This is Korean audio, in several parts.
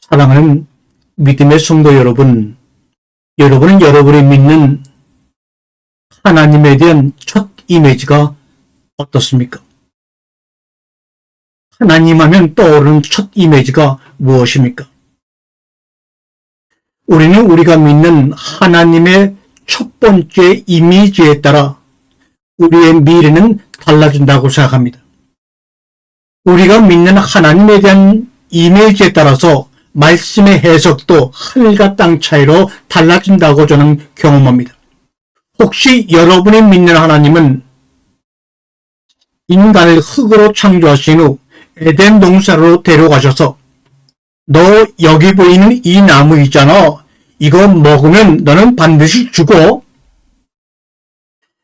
사랑하는 믿음의 성도 여러분, 여러분은 여러분이 믿는 하나님에 대한 첫 이미지가 어떻습니까? 하나님 하면 떠오르는 첫 이미지가 무엇입니까? 우리는 우리가 믿는 하나님의 첫 번째 이미지에 따라 우리의 미래는 달라진다고 생각합니다. 우리가 믿는 하나님에 대한 이미지에 따라서 말씀의 해석도 하늘과 땅 차이로 달라진다고 저는 경험합니다. 혹시 여러분이 믿는 하나님은 인간을 흙으로 창조하신 후 에덴 동산으로 데려가셔서 너 여기 보이는 이 나무 있잖아. 이거 먹으면 너는 반드시 죽어.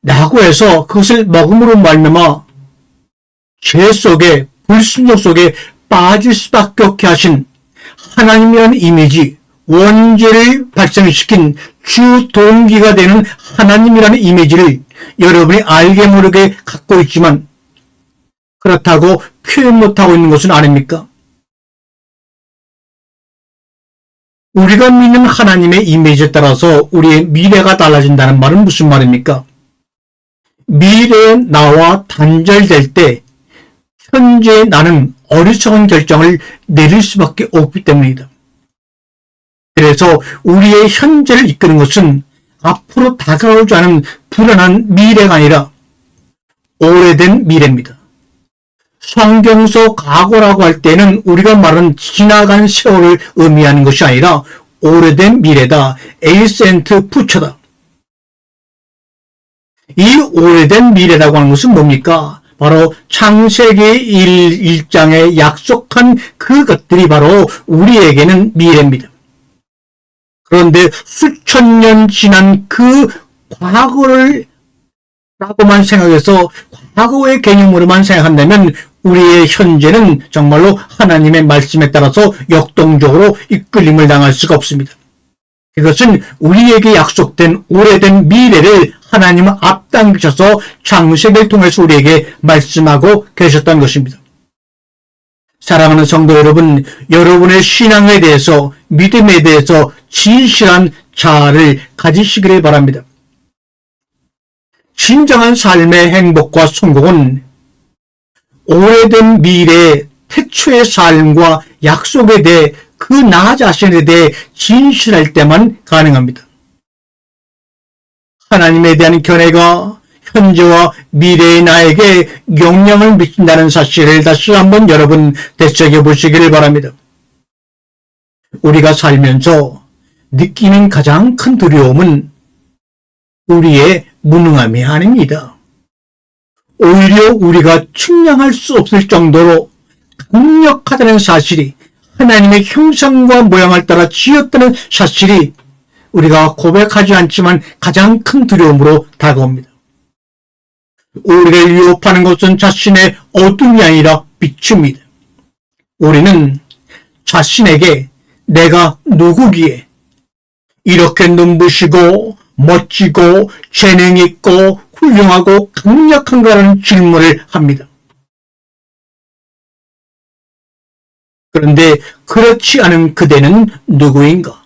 라고 해서 그것을 먹음으로 말미암아 죄 속에 불순종 속에 빠질 수밖에 없게 하신 하나님이라는 이미지, 원죄를 발생시킨 주 동기가 되는 하나님이라는 이미지를 여러분이 알게 모르게 갖고 있지만 그렇다고 표현 못하고 있는 것은 아닙니까? 우리가 믿는 하나님의 이미지에 따라서 우리의 미래가 달라진다는 말은 무슨 말입니까? 미래의 나와 단절될 때 현재 나는 어리석은 결정을 내릴 수밖에 없기 때문이다. 그래서 우리의 현재를 이끄는 것은 앞으로 다가오지 않은 불안한 미래가 아니라 오래된 미래입니다. 성경 속 과거라고 할 때는 우리가 말하는 지나간 세월을 의미하는 것이 아니라 오래된 미래다. 에이센트 퓨처다. 이 오래된 미래라고 하는 것은 뭡니까? 바로 창세기 1장에 약속한 그것들이 바로 우리에게는 미래입니다. 그런데 수천 년 지난 그 과거를 라고만 생각해서 과거의 개념으로만 생각한다면 우리의 현재는 정말로 하나님의 말씀에 따라서 역동적으로 이끌림을 당할 수가 없습니다. 이것은 우리에게 약속된 오래된 미래를 하나님은 앞당기셔서 창세기를 통해서 우리에게 말씀하고 계셨다는 것입니다. 사랑하는 성도 여러분, 여러분의 신앙에 대해서 믿음에 대해서 진실한 자아를 가지시기를 바랍니다. 진정한 삶의 행복과 성공은 오래된 미래의 태초의 삶과 약속에 대해 그 나 자신에 대해 진실할 때만 가능합니다. 하나님에 대한 견해가 현재와 미래의 나에게 영향을 미친다는 사실을 다시 한번 여러분 되새겨 보시기를 바랍니다. 우리가 살면서 느끼는 가장 큰 두려움은 우리의 무능함이 아닙니다. 오히려 우리가 측량할 수 없을 정도로 강력하다는 사실이 하나님의 형상과 모양을 따라 지었다는 사실이 우리가 고백하지 않지만 가장 큰 두려움으로 다가옵니다. 우리를 위협하는 것은 자신의 어둠이 아니라 빛입니다. 우리는 자신에게 내가 누구기에 이렇게 눈부시고 멋지고 재능 있고 훌륭하고 강력한가라는 질문을 합니다. 그런데 그렇지 않은 그대는 누구인가?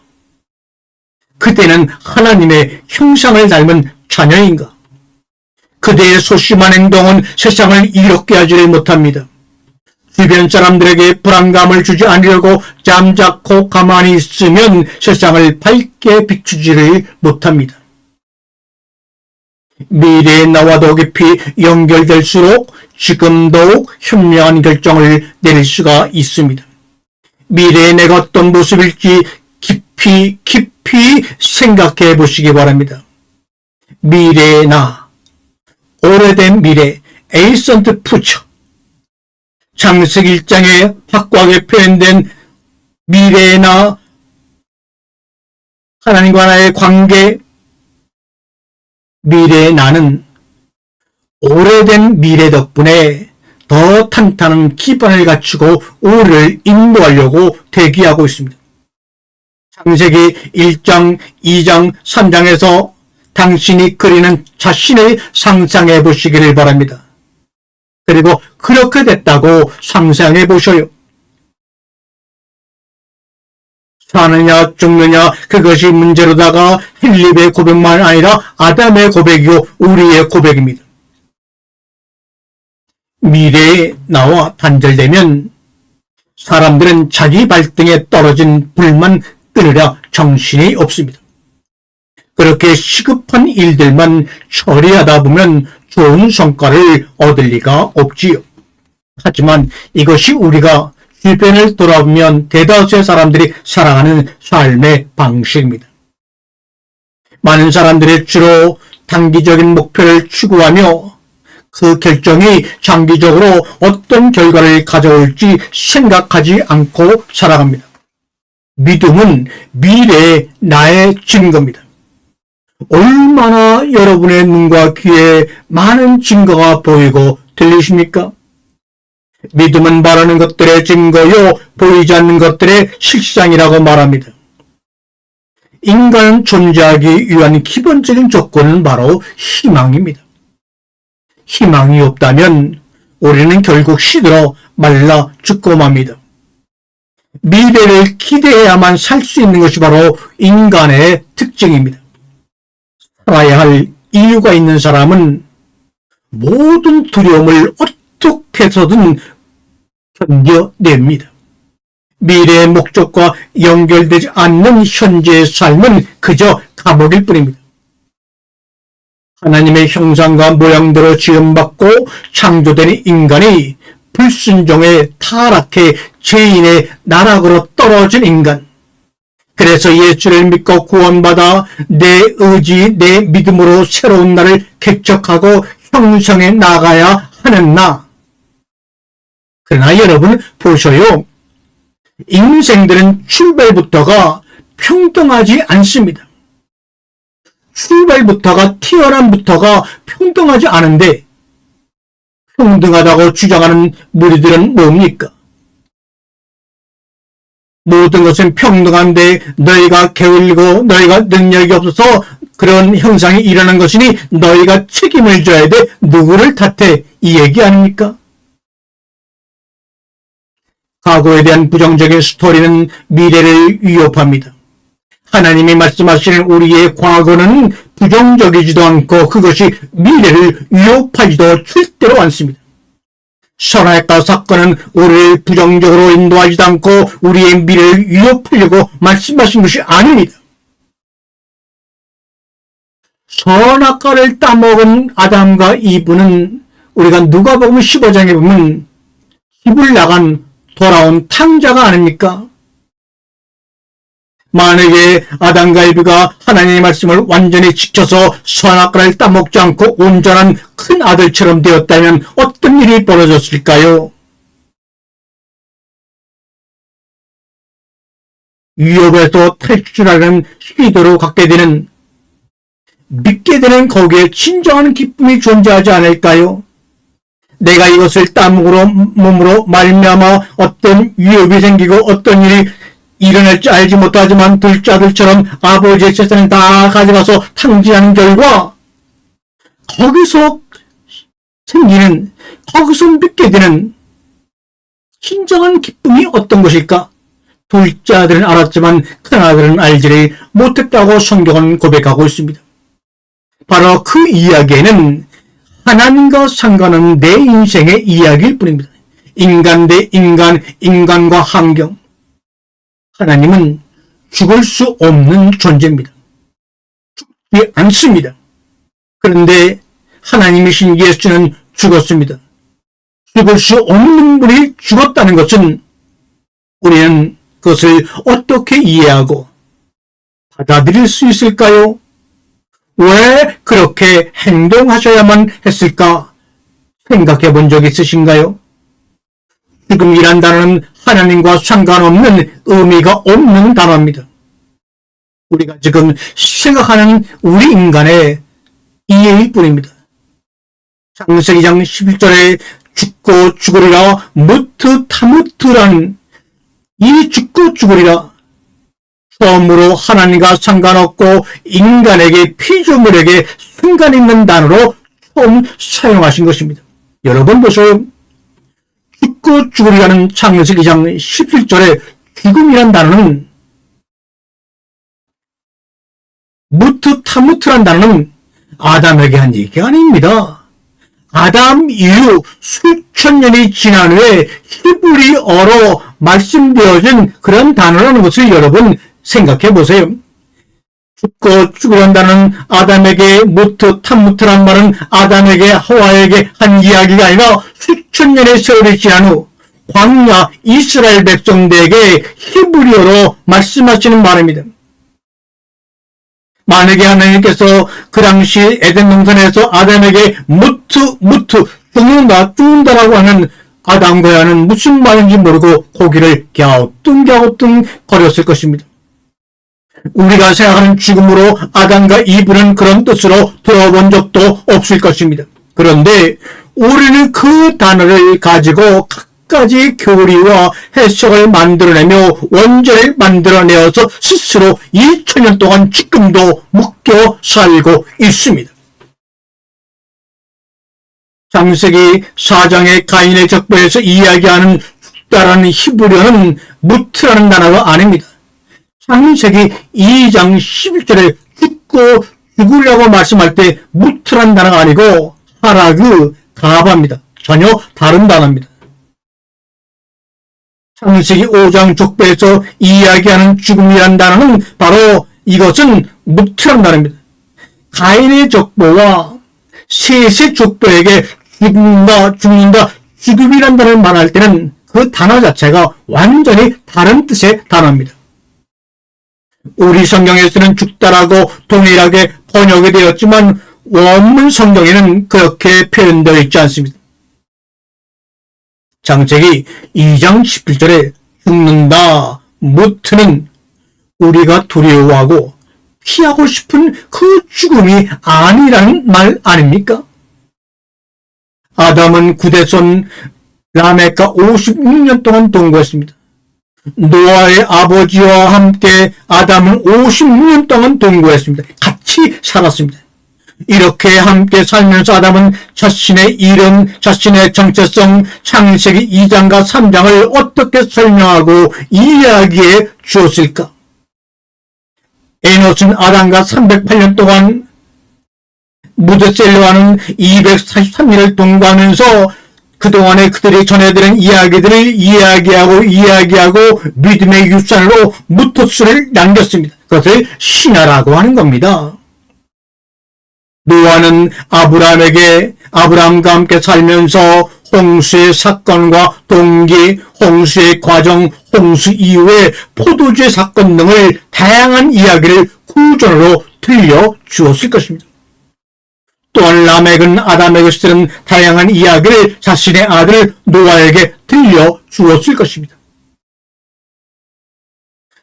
그대는 하나님의 형상을 닮은 자녀인가? 그대의 소심한 행동은 세상을 이롭게 하지를 못합니다. 주변 사람들에게 불안감을 주지 않으려고 잠자코 가만히 있으면 세상을 밝게 비추지를 못합니다. 미래의 나와 더 깊이 연결될수록 지금 더욱 현명한 결정을 내릴 수가 있습니다. 미래의 내가 어떤 모습일지 깊이 생각해 보시기 바랍니다. 미래의 나, 오래된 미래, 에이센트 퓨처, 창세기 1장에 확고하게 표현된 미래의 나, 하나님과 나의 관계, 미래의 나는 오래된 미래 덕분에 더 탄탄한 기반을 갖추고 우리를 인도하려고 대기하고 있습니다. 창세기 1장, 2장, 3장에서 당신이 그리는 자신을 상상해 보시기를 바랍니다. 그리고 그렇게 됐다고 상상해 보셔요. 사느냐 죽느냐 그것이 문제로다가 힐립의 고백만 아니라 아담의 고백이요 우리의 고백입니다. 미래에 나와 단절되면 사람들은 자기 발등에 떨어진 불만 끊으려 정신이 없습니다. 그렇게 시급한 일들만 처리하다 보면 좋은 성과를 얻을 리가 없지요. 하지만 이것이 우리가 주변을 돌아보면 대다수의 사람들이 살아가는 삶의 방식입니다. 많은 사람들이 주로 단기적인 목표를 추구하며 그 결정이 장기적으로 어떤 결과를 가져올지 생각하지 않고 살아갑니다. 믿음은 미래의 나의 증거입니다. 얼마나 여러분의 눈과 귀에 많은 증거가 보이고 들리십니까? 믿음은 바라는 것들의 증거요 보이지 않는 것들의 실상이라고 말합니다. 인간은 존재하기 위한 기본적인 조건은 바로 희망입니다. 희망이 없다면 우리는 결국 시들어 말라 죽고 맙니다. 미래를 기대해야만 살 수 있는 것이 바로 인간의 특징입니다. 살아야 할 이유가 있는 사람은 모든 두려움을 어떻게 해서든 견뎌냅니다. 미래의 목적과 연결되지 않는 현재의 삶은 그저 감옥일 뿐입니다. 하나님의 형상과 모양대로 지음받고 창조된 인간이 불순종에 타락해 죄인의 나락으로 떨어진 인간. 그래서 예수를 믿고 구원받아 내 의지, 내 믿음으로 새로운 나를 개척하고 형성해 나가야 하는 나. 그러나 여러분 보셔요. 인생들은 출발부터가 평등하지 않습니다. 출발부터가 태어남부터가 평등하지 않은데 평등하다고 주장하는 무리들은 뭡니까? 모든 것은 평등한데 너희가 게을리고 너희가 능력이 없어서 그런 현상이 일어난 것이니 너희가 책임을 져야 돼. 누구를 탓해? 이 얘기 아닙니까? 과거에 대한 부정적인 스토리는 미래를 위협합니다. 하나님이 말씀하시는 우리의 과거는 부정적이지도 않고 그것이 미래를 위협하지도 절대로 않습니다. 선악과 사건은 우리를 부정적으로 인도하지도 않고 우리의 미래를 위협하려고 말씀하신 것이 아닙니다. 선악과를 따먹은 아담과 이브는 우리가 누가복음 15장에 보면 집을 나간 돌아온 탕자가 아닙니까? 만약에 아담과 이브가 하나님의 말씀을 완전히 지켜서 선악과를 따먹지 않고 온전한 큰 아들처럼 되었다면 어떤 일이 벌어졌을까요? 위협에서 탈출하는 시도로 갖게 되는, 믿게 되는 거기에 진정한 기쁨이 존재하지 않을까요? 내가 이것을 몸으로 말미암아 어떤 위협이 생기고 어떤 일이 일어날지 알지 못하지만 둘째 아들처럼 아버지의 재산을 다 가져가서 탕진하는 결과 거기서 생기는, 거기서 믿게 되는 진정한 기쁨이 어떤 것일까? 둘째 아들은 알았지만 큰 아들은 알지를 못했다고 성경은 고백하고 있습니다. 바로 그 이야기에는 하나님과 상관없는 내 인생의 이야기일 뿐입니다. 인간 대 인간, 인간과 환경. 하나님은 죽을 수 없는 존재입니다. 죽지 않습니다. 그런데 하나님이신 예수는 죽었습니다. 죽을 수 없는 분이 죽었다는 것은 우리는 그것을 어떻게 이해하고 받아들일 수 있을까요? 왜 그렇게 행동하셔야만 했을까 생각해 본 적 있으신가요? 죽음이란 단어는 하나님과 상관없는 의미가 없는 단어입니다. 우리가 지금 생각하는 우리 인간의 이해일 뿐입니다. 창세기 2장 11절에 죽고 죽으리라 무트 타무트란 이 죽고 죽으리라 처음으로 하나님과 상관없고 인간에게 피조물에게 상관있는 단어로 처음 사용하신 것입니다. 여러분 보세요. 죽고 죽으리라는 창세기 2장 17절에 죽음이란 단어는 무트 타무트란 단어는 아담에게 한 얘기가 아닙니다. 아담 이후 수천 년이 지난 후에 히브리어로 말씀되어진 그런 단어라는 것을 여러분 생각해 보세요. 죽고 죽으란다는 아담에게 무트타무트란 말은 아담에게 하와에게 한 이야기가 아니라 수천 년의 세월이 지난 후 광야 이스라엘 백성들에게 히브리어로 말씀하시는 말입니다. 만약에 하나님께서 그 당시 에덴 동산에서 아담에게 무트 죽는다라고 하는 아담과 하와는 무슨 말인지 모르고 고기를 갸우뚱 거렸을 것입니다. 우리가 생각하는 죽음으로 아담과 이브는 그런 뜻으로 들어본 적도 없을 것입니다. 그런데 우리는 그 단어를 가지고 각가지 교리와 해석을 만들어내며 원죄를 만들어내어서 스스로 2000년 동안 지금도 묶여 살고 있습니다. 창세기 4장의 가인의 적보에서 이야기하는 죽다라는 히브리어는 무트라는 단어가 아닙니다. 창세기 2장 11절에 죽고 죽으려고 말씀할 때 무트란 단어가 아니고 하라그 가바입니다. 전혀 다른 단어입니다. 창세기 5장 족보에서 이야기하는 죽음이란 단어는 바로 이것은 무트란 단어입니다. 가인의 족보와 셋의 족보에게 죽는다, 죽음이란 단어를 말할 때는 그 단어 자체가 완전히 다른 뜻의 단어입니다. 우리 성경에서는 죽다라고 동일하게 번역이 되었지만 원문 성경에는 그렇게 표현되어 있지 않습니다. 창세기 2장 11절에 죽는다, 무트는 우리가 두려워하고 피하고 싶은 그 죽음이 아니라는 말 아닙니까? 아담은 구대손 라멕과 56년 동안 동거했습니다. 노아의 아버지와 함께 아담은 56년 동안 동거했습니다. 같이 살았습니다. 이렇게 함께 살면서 아담은 자신의 이름, 자신의 정체성, 창세기 2장과 3장을 어떻게 설명하고 이야기해 주었을까? 에노스는 아담과 308년 동안 무드셀라와는 243년을 동거하면서 그동안에 그들이 전해들은 이야기들을 이야기하고 믿음의 유산으로 무토스를 남겼습니다. 그것을 신하라고 하는 겁니다. 노아는 아브라함과 함께 살면서 홍수의 사건과 동기, 홍수의 과정, 홍수 이후의 포도주의 사건 등을 다양한 이야기를 구전으로 들려주었을 것입니다. 또한 라멕은 아담에게 쓰는 다양한 이야기를 자신의 아들 노아에게 들려주었을 것입니다.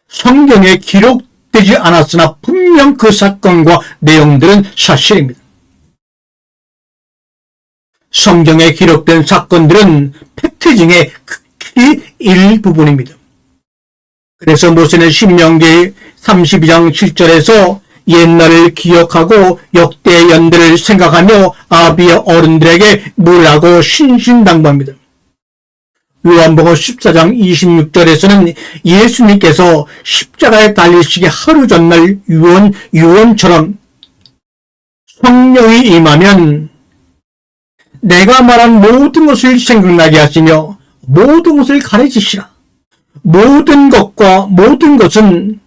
성경에 기록되지 않았으나 분명 그 사건과 내용들은 사실입니다. 성경에 기록된 사건들은 팩트 중에 극히 일부분입니다. 그래서 모세는 신명기 32장 7절에서 옛날을 기억하고 역대의 연대를 생각하며 아비의 어른들에게 물라고 신신당부합니다. 요한복음 14장 26절에서는 예수님께서 십자가에 달리시기 하루 전날 유언처럼 성령이 임하면 내가 말한 모든 것을 생각나게 하시며 모든 것을 가르치시라. 모든 것과 모든 것은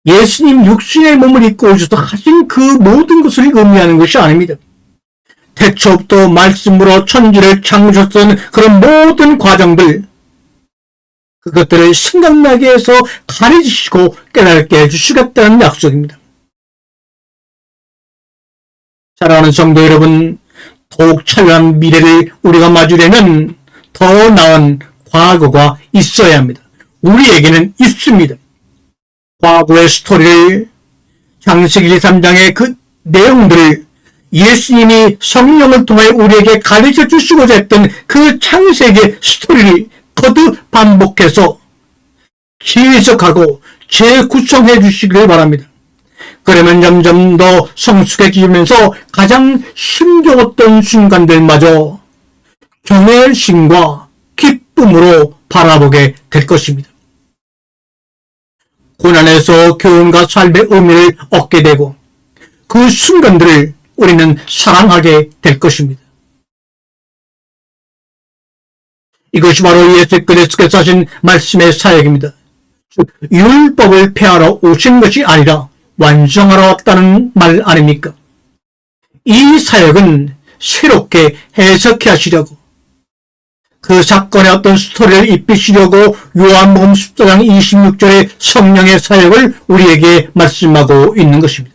예수님 육신의 몸을 입고 오셔서 하신 그 모든 것을 의미하는 것이 아닙니다. 태초부터 말씀으로 천지를 창조했던 그런 모든 과정들, 그것들을 생각나게 해서 가르치시고 깨닫게 해주시겠다는 약속입니다. 사랑하는 성도 여러분, 더욱 찬란한 미래를 우리가 맞으려면 더 나은 과거가 있어야 합니다. 우리에게는 있습니다. 과거의 스토리를, 창세기 3장의 그 내용들을 예수님이 성령을 통해 우리에게 가르쳐 주시고자 했던 그 창세기 스토리를 거듭 반복해서 해석하고 재구성해 주시기를 바랍니다. 그러면 점점 더 성숙해지면서 가장 힘겨웠던 순간들마저 경외심과 기쁨으로 바라보게 될 것입니다. 고난에서 교훈과 삶의 의미를 얻게 되고 그 순간들을 우리는 사랑하게 될 것입니다. 이것이 바로 예수 그리스도께서 하신 말씀의 사역입니다. 즉 율법을 폐하러 오신 것이 아니라 완성하러 왔다는 말 아닙니까? 이 사역은 새롭게 해석해 하시려고, 그 사건의 어떤 스토리를 입히시려고 요한복음 14장 26절의 성령의 사역을 우리에게 말씀하고 있는 것입니다.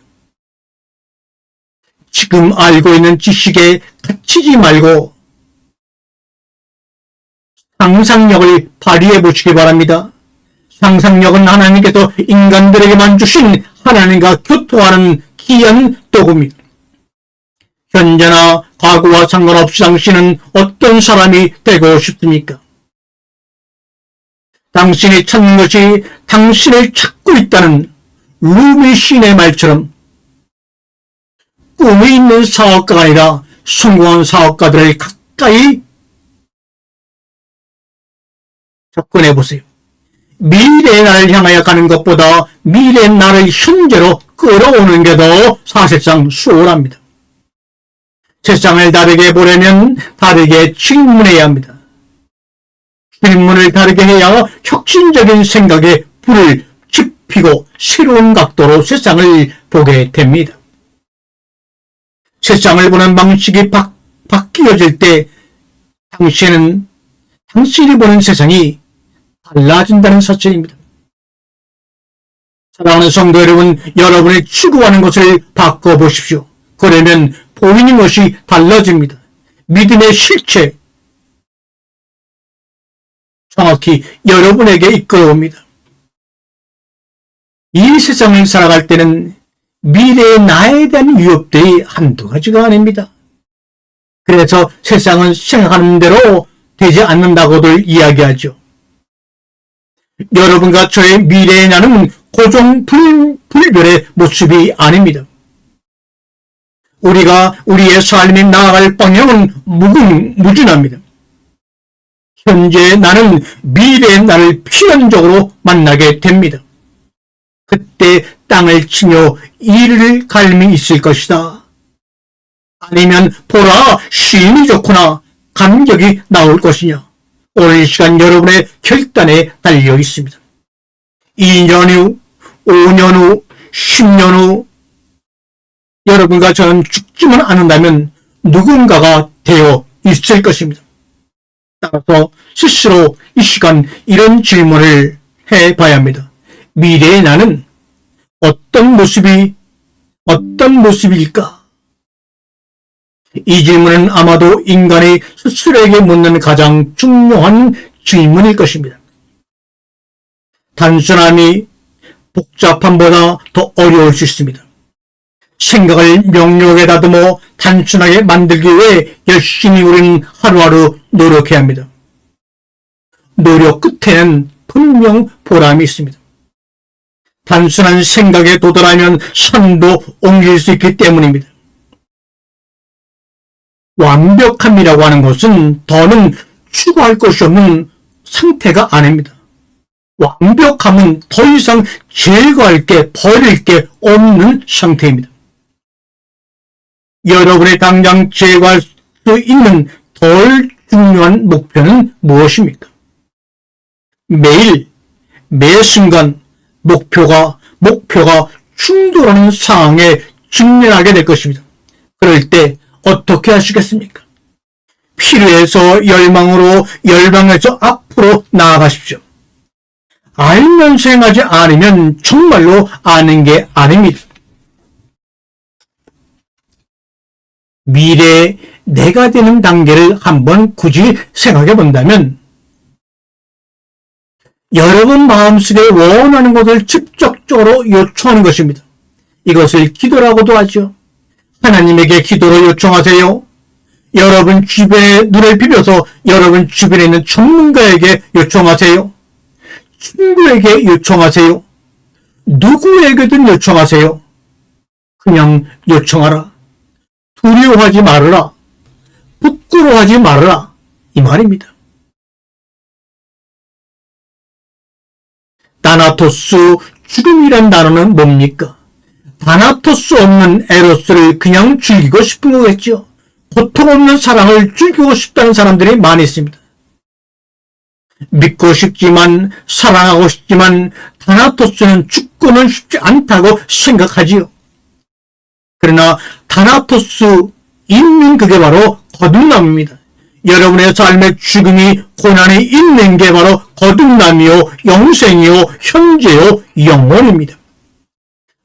지금 알고 있는 지식에 갇히지 말고 상상력을 발휘해 보시기 바랍니다. 상상력은 하나님께서 인간들에게만 주신 하나님과 교토하는 귀한 도구입니다. 현재나 과거와 상관없이 당신은 어떤 사람이 되고 싶습니까? 당신이 찾는 것이 당신을 찾고 있다는 루미 시인의 말처럼 꿈이 있는 사업가가 아니라 성공한 사업가들을 가까이 접근해 보세요. 미래의 나를 향하여 가는 것보다 미래의 나를 현재로 끌어오는 게 더 사실상 수월합니다. 세상을 다르게 보려면 다르게 질문해야 합니다. 질문을 다르게 해야 혁신적인 생각에 불을 지피고 새로운 각도로 세상을 보게 됩니다. 세상을 보는 방식이 바뀌어질 때 당신이 보는 세상이 달라진다는 사실입니다. 사랑하는 성도 여러분, 여러분이 추구하는 것을 바꿔보십시오. 그러면 보이는 것이 달라집니다. 믿음의 실체, 정확히 여러분에게 이끌어옵니다. 이 세상을 살아갈 때는 미래의 나에 대한 위협들이 한두 가지가 아닙니다. 그래서 세상은 생각하는 대로 되지 않는다고들 이야기하죠. 여러분과 저의 미래의 나는 고정불변의 모습이 아닙니다. 우리가 우리의 삶이 나아갈 방향은 무궁무진합니다. 현재의 나는 미래의 나를 필연적으로 만나게 됩니다. 그때 땅을 치며 이를 갈미 있을 것이다. 아니면 보라 쉼이 좋구나 감격이 나올 것이냐. 오늘 이 시간 여러분의 결단에 달려 있습니다. 2년 후, 5년 후, 10년 후 여러분과 저는 죽지만 않는다면 누군가가 되어 있을 것입니다. 따라서 스스로 이 시간 이런 질문을 해봐야 합니다. 미래의 나는 어떤 모습일까? 이 질문은 아마도 인간이 스스로에게 묻는 가장 중요한 질문일 것입니다. 단순함이 복잡함보다 더 어려울 수 있습니다. 생각을 명료하게 다듬어 단순하게 만들기 위해 열심히 우리는 하루하루 노력해야 합니다. 노력 끝에는 분명 보람이 있습니다. 단순한 생각에 도달하면 산도 옮길 수 있기 때문입니다. 완벽함이라고 하는 것은 더는 추구할 것이 없는 상태가 아닙니다. 완벽함은 더 이상 제거할 게, 버릴 게 없는 상태입니다. 여러분이 당장 제거할 수 있는 덜 중요한 목표는 무엇입니까? 매일, 매 순간 목표가 충돌하는 상황에 직면하게 될 것입니다. 그럴 때 어떻게 하시겠습니까? 필요해서 열망해서 앞으로 나아가십시오. 알면서 행하지 않으면 정말로 아는 게 아닙니다. 미래에 내가 되는 단계를 한번 굳이 생각해 본다면 여러분 마음속에 원하는 것을 직접적으로 요청하는 것입니다. 이것을 기도라고도 하죠. 하나님에게 기도로 요청하세요. 여러분 주변에 눈을 비벼서 여러분 주변에 있는 전문가에게 요청하세요. 친구에게 요청하세요. 누구에게든 요청하세요. 그냥 요청하라. 두려워하지 말아라. 부끄러워하지 말아라. 이 말입니다. 다나토스, 죽음이란 단어는 뭡니까? 다나토스 없는 에로스를 그냥 즐기고 싶은 거겠죠. 고통 없는 사랑을 즐기고 싶다는 사람들이 많이 있습니다. 믿고 싶지만 사랑하고 싶지만 다나토스는 죽고는 싶지 않다고 생각하지요. 그러나 다나토스 있는 그게 바로 거듭남입니다. 여러분의 삶의 죽음이 고난이 있는 게 바로 거듭남이요, 영생이요, 현재요, 영원입니다.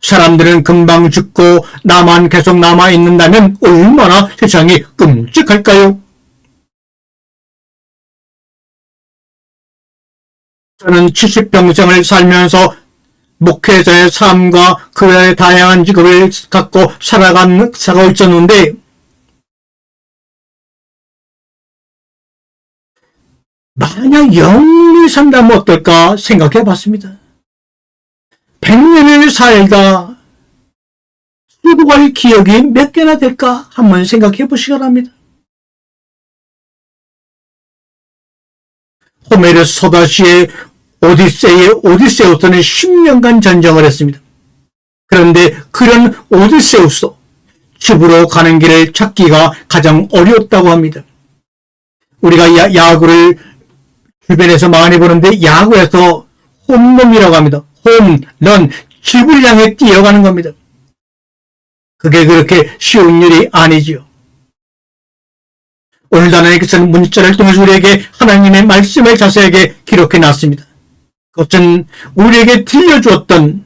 사람들은 금방 죽고 나만 계속 남아있는다면 얼마나 세상이 끔찍할까요? 저는 70평생을 살면서 목회자의 삶과 그 외의 다양한 직업을 갖고 살아가고 있었는데 만약 영원히 산다면 어떨까 생각해 봤습니다. 100년을 살다 수고할 기억이 몇 개나 될까 한번 생각해 보시기 바랍니다. 호메르스 소다시의 오디세우스는 10년간 전쟁을 했습니다. 그런데 그런 오디세우스, 집으로 가는 길을 찾기가 가장 어려웠다고 합니다. 우리가 야구를 주변에서 많이 보는데 야구에서 홈런이라고 합니다. 홈런, 집을 향해 뛰어가는 겁니다. 그게 그렇게 쉬운 일이 아니지요. 오늘 하나님께서는 문자를 통해서 우리에게 하나님의 말씀을 자세하게 기록해 놨습니다. 그것은 우리에게 들려주었던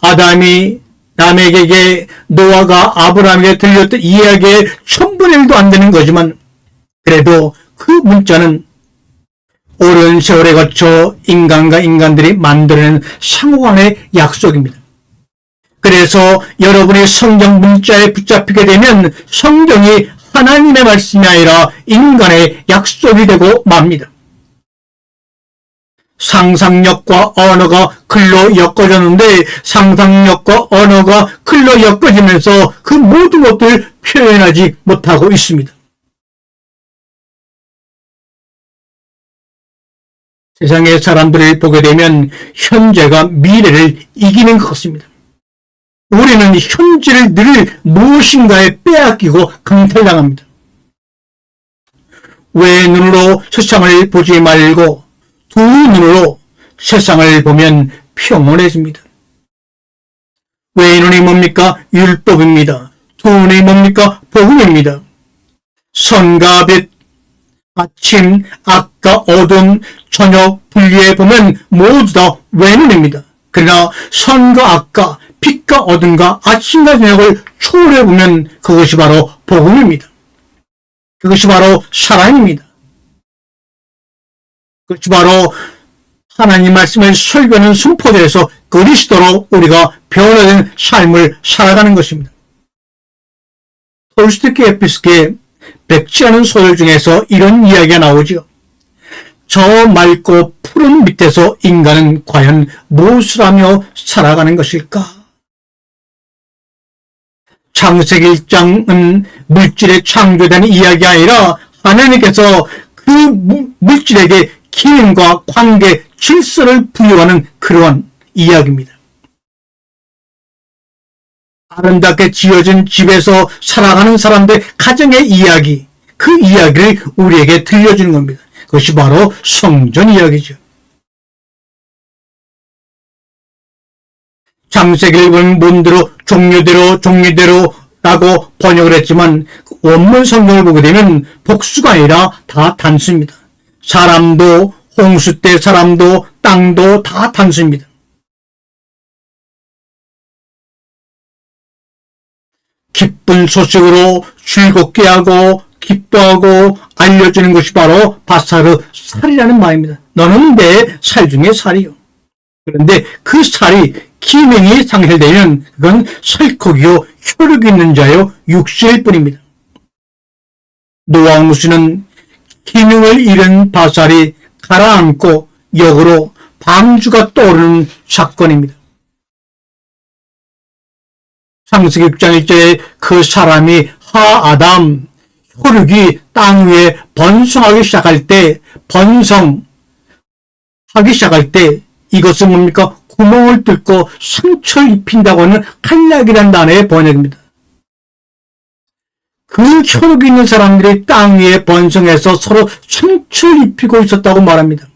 아담이 남에게 노아가 아브라함에게 들렸던 이야기의 1000분의 1도 안 되는 거지만 그래도 그 문자는 오랜 세월에 거쳐 인간과 인간들이 만들어낸 상호간의 약속입니다. 그래서 여러분이 성경 문자에 붙잡히게 되면 성경이 하나님의 말씀이 아니라 인간의 약속이 되고 맙니다. 상상력과 언어가 글로 엮어졌는데 상상력과 언어가 글로 엮어지면서 그 모든 것들을 표현하지 못하고 있습니다. 세상의 사람들을 보게 되면 현재가 미래를 이기는 것 같습니다. 우리는 현재를 늘 무엇인가에 빼앗기고 강탈당합니다. 외눈으로 세상을 보지 말고 두 눈으로 세상을 보면 평온해집니다. 외눈이 뭡니까? 율법입니다. 두 눈이 뭡니까? 복음입니다. 선과 빛, 아침, 낮과 어둠, 저녁 분리해 보면 모두 다 외눈입니다. 그러나 선과 악과 빛과 어둠과 아침과 저녁을 초월해 보면 그것이 바로 복음입니다. 그것이 바로 사랑입니다. 그것이 바로 하나님 말씀을 설교하는 순포대에서 그리스도로 우리가 변화된 삶을 살아가는 것입니다. 톨스토이 에피스토의 백지 않은 소설 중에서 이런 이야기가 나오죠. 저 맑고 푸른 밑에서 인간은 과연 무엇을 하며 살아가는 것일까? 창세기 1장은 물질의 창조되는 이야기가 아니라 하나님께서 그 물질에게 기능과 관계, 질서를 부여하는 그러한 이야기입니다. 아름답게 지어진 집에서 살아가는 사람들의 가정의 이야기, 그 이야기를 우리에게 들려주는 겁니다. 그것이 바로 성전 이야기죠. 창세기를 보면 문대로 종류대로라고 번역을 했지만 원문 성경을 보게 되면 복수가 아니라 다 단수입니다. 사람도 홍수 때 사람도 땅도 다 단수입니다. 기쁜 소식으로 즐겁게 하고 기뻐하고 알려주는 것이 바로 바사르 살이라는 말입니다. 너는 내 살 중에 살이요. 그런데 그 살이 기능이 상실되면 그건 살코기요 혈육이 있는 자요 육신일 뿐입니다. 노아 홍수는 기능을 잃은 바살이 가라앉고 역으로 방주가 떠오르는 사건입니다. 창세기 6장 1절에 그 사람이 하아담 혈육이 땅 위에 번성하기 시작할 때 이것은 뭡니까? 구멍을 뚫고 상처를 입힌다고 하는 칼락이라는 단어의 번역입니다. 그 혈육이 있는 사람들이 땅 위에 번성해서 서로 상처를 입히고 있었다고 말합니다.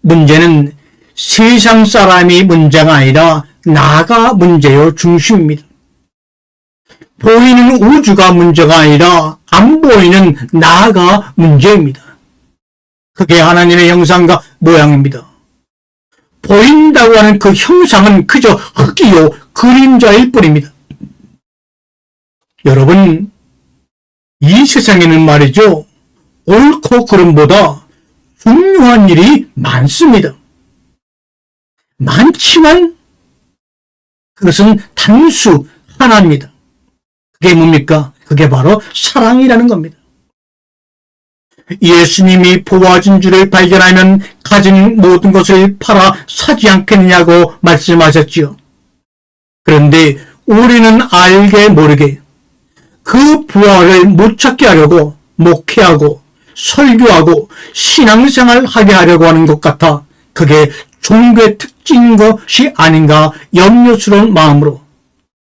문제는 세상 사람이 문제가 아니라 나가 문제요 중심입니다. 보이는 우주가 문제가 아니라 안 보이는 나가 문제입니다. 그게 하나님의 형상과 모양입니다. 보인다고 하는 그 형상은 그저 흙이요 그림자일 뿐입니다. 여러분, 이 세상에는 말이죠, 옳고 그름보다 중요한 일이 많습니다. 많지만 그것은 단수 하나입니다. 그게 뭡니까? 그게 바로 사랑이라는 겁니다. 예수님이 보아진 줄을 발견하면 가진 모든 것을 팔아 사지 않겠느냐고 말씀하셨지요. 그런데 우리는 알게 모르게 그 부활을 못 찾게 하려고 목회하고 설교하고 신앙생활 하게 하려고 하는 것 같아 그게 종교의 특징인 것이 아닌가 염려스러운 마음으로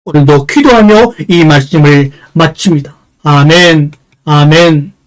오늘도 기도하며 이 말씀을 마칩니다. 아멘, 아멘.